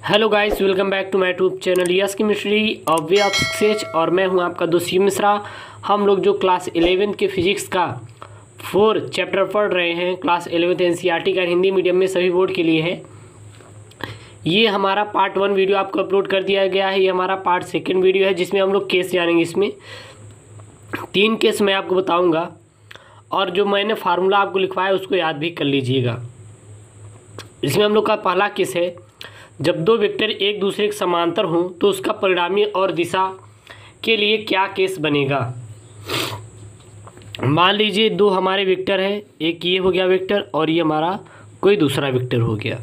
Hello guys, welcome back to my YouTube channel yes chemistry of way of success. और मैं हूं आपका दोस्त शिव मिश्रा। हम लोग जो क्लास 11 के फिजिक्स का 4 चैप्टर पढ़ रहे हैं, क्लास 11 एनसीईआरटी का हिंदी मीडियम में सभी बोर्ड के लिए है। ये हमारा पार्ट 1 वीडियो आपको अपलोड कर दिया गया है। ये हमारा पार्ट 2 वीडियो है जिसमें हम लोग केस जानेंगे। इसमें 3 केस मैं आपको बताऊँगा और जो मैंने फार्मूला आपको लिखवाया उसको याद भी कर लीजिएगा। इसमें हम लोग का पहला केस है, जब दो वेक्टर एक दूसरे के समांतर हों तो उसका परिणामी और दिशा के लिए क्या केस बनेगा। मान लीजिए दो हमारे वेक्टर हैं, एक ये हो गया वेक्टर और ये हमारा कोई दूसरा वेक्टर हो गया,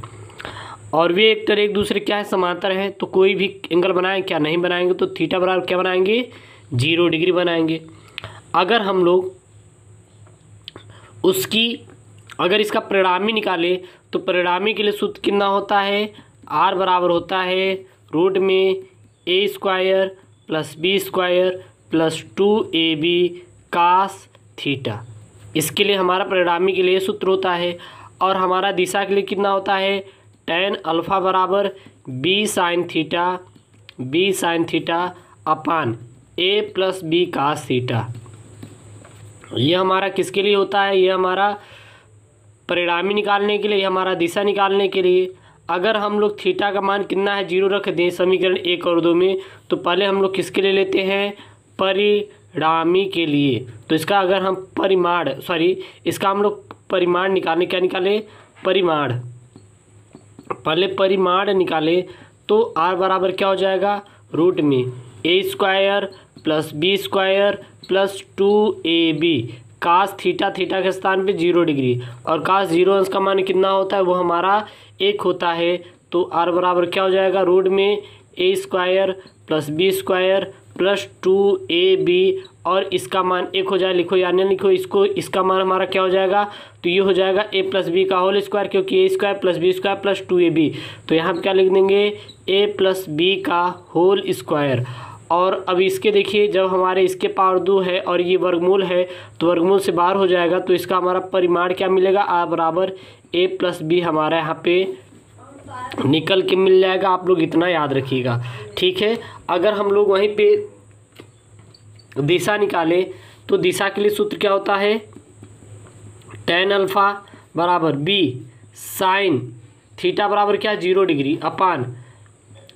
और वे वेक्टर एक दूसरे क्या है, समांतर है। तो कोई भी एंगल बनाएं क्या नहीं बनाएंगे, तो थीटा बराबर क्या बनाएंगे, 0 डिग्री बनाएंगे। अगर हम लोग अगर इसका परिणामी निकाले तो परिणामी के लिए सूत्र कितना होता है, आर बराबर होता है रूट में a square plus b square plus 2ab cos theta. इसके लिए हमारा परिणामी के लिए सूत्र होता है। और हमारा दिशा के लिए कितना होता है, tan अल्फ़ा बराबर बी साइन थीटा अपान ए प्लस बी कास थीटा। ये हमारा किसके लिए होता है, ये हमारा परिणामी निकालने के लिए, ये हमारा दिशा निकालने के लिए। अगर हम लोग थीटा का मान कितना है, 0 रख दें समीकरण 1 और 2 में, तो पहले हम लोग किसके लिए लेते हैं, परिणामी के लिए। तो इसका अगर हम इसका हम लोग परिमाण निकालें, क्या निकालें, परिमाण। पहले परिमाण निकाले तो आर बराबर क्या हो जाएगा, रूट में a square plus b square plus 2ab cos theta के स्थान पे 0 डिग्री, और कास 0 अंश का मान कितना होता है, वो हमारा 1 होता है। तो आर बराबर क्या हो जाएगा, रूट में a square plus b square plus 2ab, और इसका मान 1 हो जाए, लिखो या नहीं लिखो इसको, इसका मान हमारा क्या हो जाएगा, तो ये हो जाएगा ए प्लस बी का होल स्क्वायर, क्योंकि a square plus b square plus 2ab। तो यहाँ पर क्या लिख देंगे, ए प्लस बी का होल स्क्वायर। और अब इसके देखिए, जब हमारे इसके पावर 2 है और ये वर्गमूल है तो वर्गमूल से बाहर हो जाएगा, तो इसका हमारा परिमाण क्या मिलेगा, आर बराबर ए प्लस बी हमारा यहाँ पे निकल के मिल जाएगा। आप लोग इतना याद रखिएगा, ठीक है। अगर हम लोग वहीं पे दिशा निकाले तो दिशा के लिए सूत्र क्या होता है, tan अल्फ़ा बराबर बी साइन थीटा बराबर क्या, 0 डिग्री अपान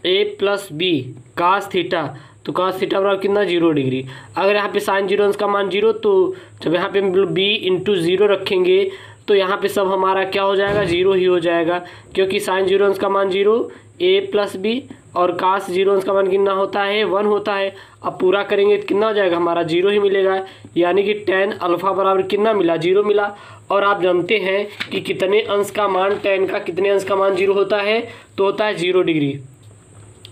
ए प्लस बी कास थीटा। तो कास थीटा बराबर कितना, 0 डिग्री। अगर यहाँ पे साइन 0 अंश का मान 0, तो जब यहाँ पे हम लोग b इंटू 0 रखेंगे तो यहाँ पे सब हमारा क्या हो जाएगा, 0 ही हो जाएगा, क्योंकि साइन 0 अंश का मान 0, a प्लस बी, और कास 0 अंश का मान कितना होता है, 1 होता है। अब पूरा करेंगे तो कितना हो जाएगा, हमारा 0 ही मिलेगा, यानी कि tan अल्फ़ा बराबर कितना मिला, 0 मिला। और आप जानते हैं कि कितने अंश का मान, tan का कितने अंश का मान 0 होता है, तो होता है 0 डिग्री।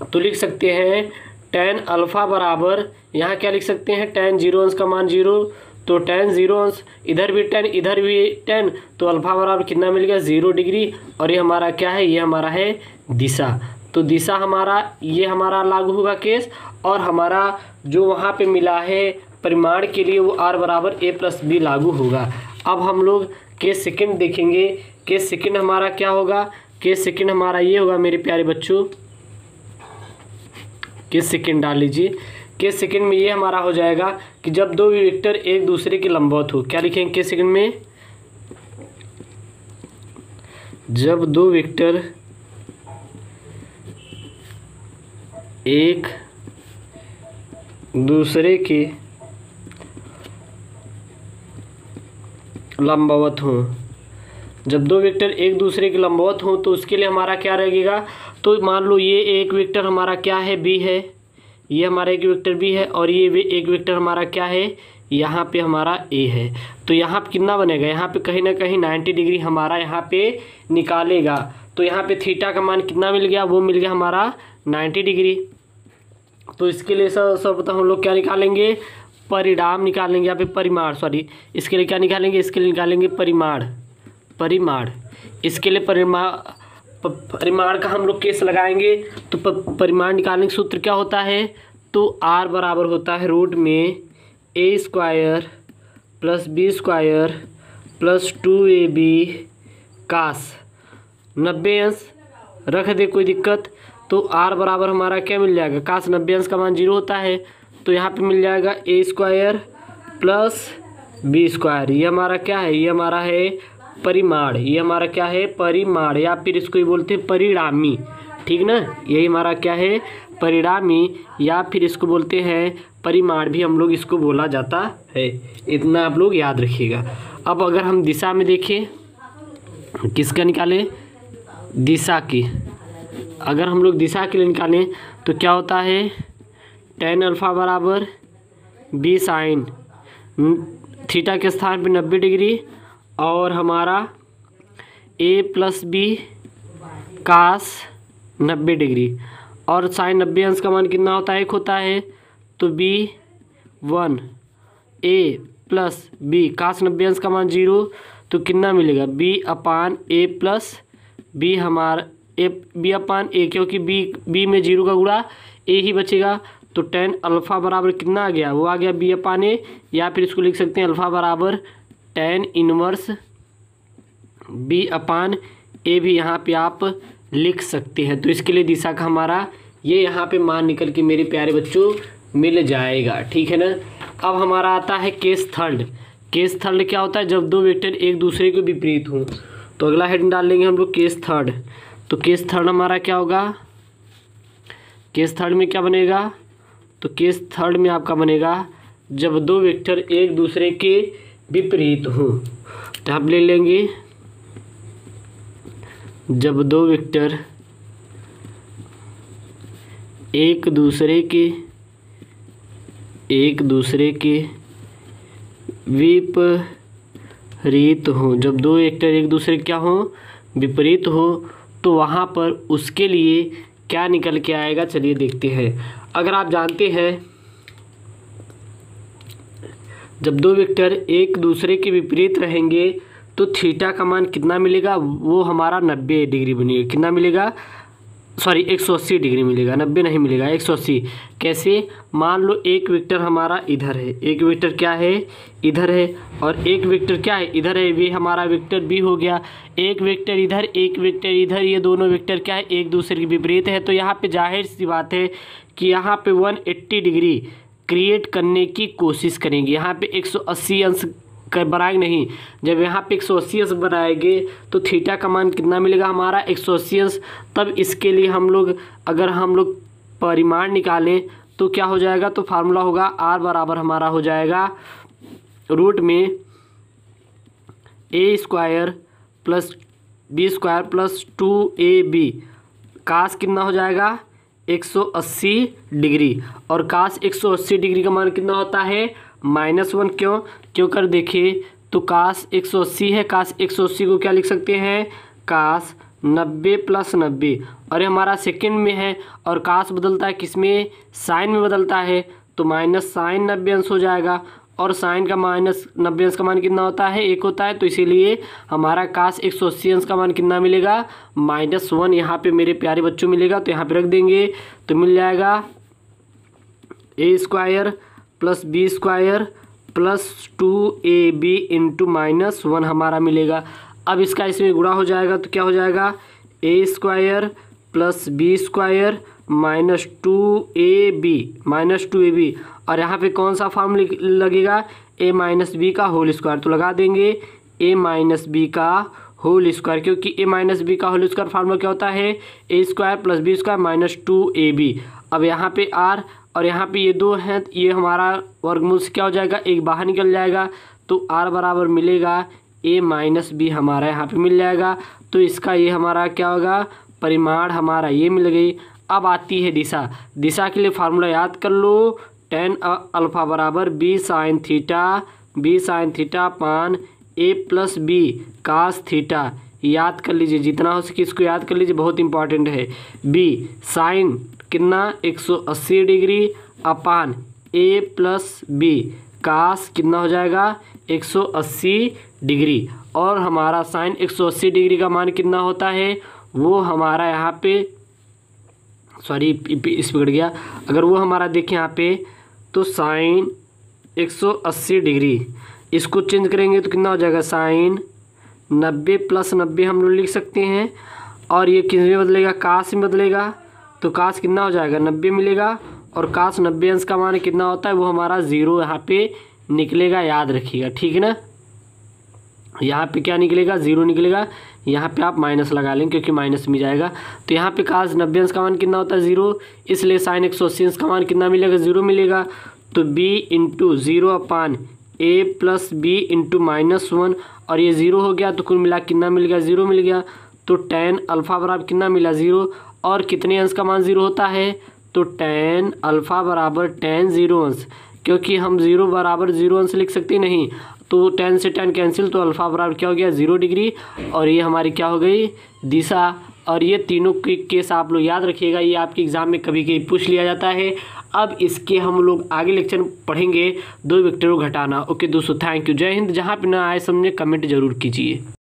तो लिख सकते हैं tan अल्फ़ा बराबर, यहाँ क्या लिख सकते हैं, tan 0 अंश का मान 0, तो tan 0 अंश, इधर भी tan इधर भी tan, तो अल्फ़ा बराबर कितना मिल गया, 0 डिग्री। और ये हमारा क्या है, ये हमारा है दिशा। तो दिशा हमारा, ये हमारा लागू होगा केस। और हमारा जो वहाँ पे मिला है परिमाण के लिए, वो आर बराबर ए प्लस बी लागू होगा। अब हम लोग केस सेकंड देखेंगे। केस सेकंड हमारा क्या होगा, केस सेकंड हमारा ये होगा मेरे प्यारे बच्चों, केस सेकंड डाल लीजिए। केस सेकंड में ये हमारा हो जाएगा कि जब दो वेक्टर एक दूसरे के लंबवत हो, क्या लिखेंगे केस सेकंड में, जब दो वेक्टर एक दूसरे के लंबवत हों, जब दो वेक्टर एक दूसरे के लंबवत हों तो उसके लिए हमारा क्या रहेगा। तो मान लो ये एक वेक्टर हमारा क्या है, बी है, ये हमारा एक वेक्टर बी है, और ये एक वेक्टर हमारा क्या है, यहाँ पे हमारा ए है। तो यहाँ पे कितना बनेगा, यहाँ पे कहीं ना कहीं 90 डिग्री हमारा यहाँ पे निकालेगा। तो यहाँ पे थीटा का मान कितना मिल गया, वो मिल गया हमारा 90 डिग्री। तो इसके लिए सर्वप्रथम हम लोग क्या निकालेंगे, परिणाम निकालेंगे, यहाँ पे परिमाण, इसके लिए क्या निकालेंगे, इसके लिए निकालेंगे परिमाण। इसके लिए परिमाण का हम लोग केस लगाएंगे। तो परिमाण निकालने का सूत्र क्या होता है, तो आर बराबर होता है रूट में a square plus b square plus 2ab cos 90 अंश रख दे, कोई दिक्कत। तो आर बराबर हमारा क्या मिल जाएगा, काश 90 अंश का मान 0 होता है तो यहाँ पे मिल जाएगा a square plus b square. ये हमारा क्या है, ये हमारा है परिमाण, ये हमारा क्या है परिमाण, या फिर इसको ही बोलते हैं परिणामी, ठीक ना। यही हमारा क्या है परिणामी, या फिर इसको बोलते हैं परिमाण भी हम लोग इसको बोला जाता है। इतना आप लोग याद रखिएगा। अब अगर हम दिशा में देखें, किसका निकालें, दिशा की, अगर हम लोग दिशा के लिए निकालें तो क्या होता है tan अल्फ़ा बराबर बी साइन थीटा के स्थान पे 90 डिग्री, और हमारा a plus b cos 90 degree, और साइन 90 अंश का मान कितना होता है, 1 होता है, तो b1 a plus b cos 90 अंश का मान 0, तो कितना मिलेगा b upon a plus b, हमारा बी अपान ए, क्योंकि बी में 0 का गुणा a ही बचेगा, तो tan अल्फ़ा बराबर कितना आ गया, वो आ गया b अपान ए, या फिर इसको लिख सकते हैं अल्फ़ा बराबर tan इनवर्स b अपान ए भी यहाँ पे आप लिख सकते हैं। तो इसके लिए दिशा का हमारा ये यहाँ पे मान निकल के मेरे प्यारे बच्चों मिल जाएगा, ठीक है ना। अब हमारा आता है केस थर्ड। केस थर्ड क्या होता है, जब दो वेक्टर एक दूसरे के विपरीत हों। तो अगला हेडिंग डाल लेंगे हम लोग केस थर्ड। तो केस थर्ड हमारा क्या होगा, केस थर्ड में क्या बनेगा, तो केस थर्ड में आपका बनेगा जब दो वेक्टर एक दूसरे के विपरीत हों। तो आप ले लेंगे जब दो वेक्टर एक दूसरे के विपरीत हो, जब दो वेक्टर एक दूसरे क्या हो विपरीत हो, तो वहाँ पर उसके लिए क्या निकल के आएगा, चलिए देखते हैं। अगर आप जानते हैं जब दो वेक्टर एक दूसरे के विपरीत रहेंगे तो थीटा का मान कितना मिलेगा, वो हमारा 90 डिग्री बनेगा। कितना मिलेगा, सॉरी 180 डिग्री मिलेगा, 90 नहीं मिलेगा 180। कैसे, मान लो एक वेक्टर हमारा इधर है, एक वेक्टर क्या है इधर है, और एक वेक्टर क्या है इधर है, ये हमारा वेक्टर बी हो गया। एक वेक्टर इधर एक वेक्टर इधर, ये दोनों वेक्टर क्या है एक दूसरे के विपरीत है। तो यहाँ पे जाहिर सी बात है कि यहाँ पे 180 डिग्री क्रिएट करने की कोशिश करेंगे। यहाँ पे 180 अंश बनाएंगे नहीं, जब यहाँ पे 180 अंश बनाएंगे तो थीटा का मान कितना मिलेगा हमारा 180 अंश। तब इसके लिए हम लोग अगर हम लोग परिमाण निकालें तो क्या हो जाएगा, तो फार्मूला होगा आर बराबर हमारा हो जाएगा रूट में a square plus b square plus 2ab। Cos कितना हो जाएगा 180 डिग्री, और कास 180 डिग्री का मान कितना होता है -1। क्यों कर देखिए, तो कास 180 है, कास 180 को क्या लिख सकते हैं कास 90 प्लस 90, और ये हमारा सेकंड में है, और कास बदलता है किसमें, साइन में बदलता है, तो माइनस साइन 90 अंश हो जाएगा, और साइन का माइनस 90 अंश का मान कितना होता है 1 होता है। तो इसीलिए हमारा कास 180 अंश का मान कितना मिलेगा -1 यहाँ पे मेरे प्यारे बच्चों मिलेगा। तो यहाँ पे रख देंगे तो मिल जाएगा a square plus b square plus 2ab into -1 हमारा मिलेगा। अब इसका इसमें गुणा हो जाएगा तो क्या हो जाएगा a square plus b square -2ab, और यहाँ पे कौन सा फॉर्म लगेगा a माइनस बी का होल स्क्वायर। तो लगा देंगे a माइनस बी का होल स्क्वायर, क्योंकि a माइनस बी का होल स्क्वायर फार्मूला क्या होता है a square plus b square -2ab। अब यहाँ पे r और यहाँ पे ये दो हैं, ये हमारा वर्गमूल से क्या हो जाएगा एक बाहर निकल जाएगा, तो r बराबर मिलेगा a माइनस बी हमारा यहाँ पे मिल जाएगा। तो इसका ये हमारा क्या होगा परिमाण हमारा ये मिल गई। अब आती है दिशा। दिशा के लिए फार्मूला याद कर लो, tan अल्फ़ा बराबर b sine theta upon a plus b cos theta. याद कर लीजिए, जितना हो सके इसको याद कर लीजिए, बहुत इंपॉर्टेंट है। b साइन कितना 180 degree upon a plus b cos कितना हो जाएगा 180 डिग्री, और हमारा साइन 180 डिग्री का मान कितना होता है वो हमारा यहाँ पे सॉरी इस बिगड़ गया। अगर वो हमारा देखिए यहाँ पे तो साइन 180 डिग्री, इसको चेंज करेंगे तो कितना हो जाएगा साइन 90 प्लस 90 हम लोग लिख सकते हैं, और ये किस में बदलेगा कास में बदलेगा, तो काश कितना हो जाएगा 90 मिलेगा, और काश 90 अंश का मान कितना होता है वो हमारा 0 यहाँ पे निकलेगा, याद रखिएगा, ठीक है ना। यहाँ पे क्या निकलेगा 0 निकलेगा, यहाँ पे आप माइनस लगा लेंगे क्योंकि माइनस में जाएगा। तो यहाँ पे काश 90 अंश का मान कितना होता है 0, इसलिए साइन 180 अंश का मान कितना मिलेगा 0 मिलेगा। तो b into 0 upon a plus b into -1, और ये 0 हो गया तो कुल मिला कितना मिल गया 0 मिल गया। तो tan अल्फ़ा बराबर कितना मिला 0, और कितने अंश का मान 0 होता है, तो tan अल्फ़ा बराबर tan 0 अंश, क्योंकि हम 0 बराबर 0 अंश लिख सकते नहीं, तो tan से tan कैंसिल, तो अल्फ़ा बराबर क्या हो गया 0 डिग्री, और ये हमारी क्या हो गई दिशा। और ये तीनों के केस आप लोग याद रखिएगा, ये आपके एग्ज़ाम में कभी कभी पूछ लिया जाता है। अब इसके हम लोग आगे लेक्चर पढ़ेंगे 2 वेक्टरों घटाना। ओके दोस्तों, थैंक यू, जय हिंद। जहाँ पे ना आए समझे कमेंट जरूर कीजिए।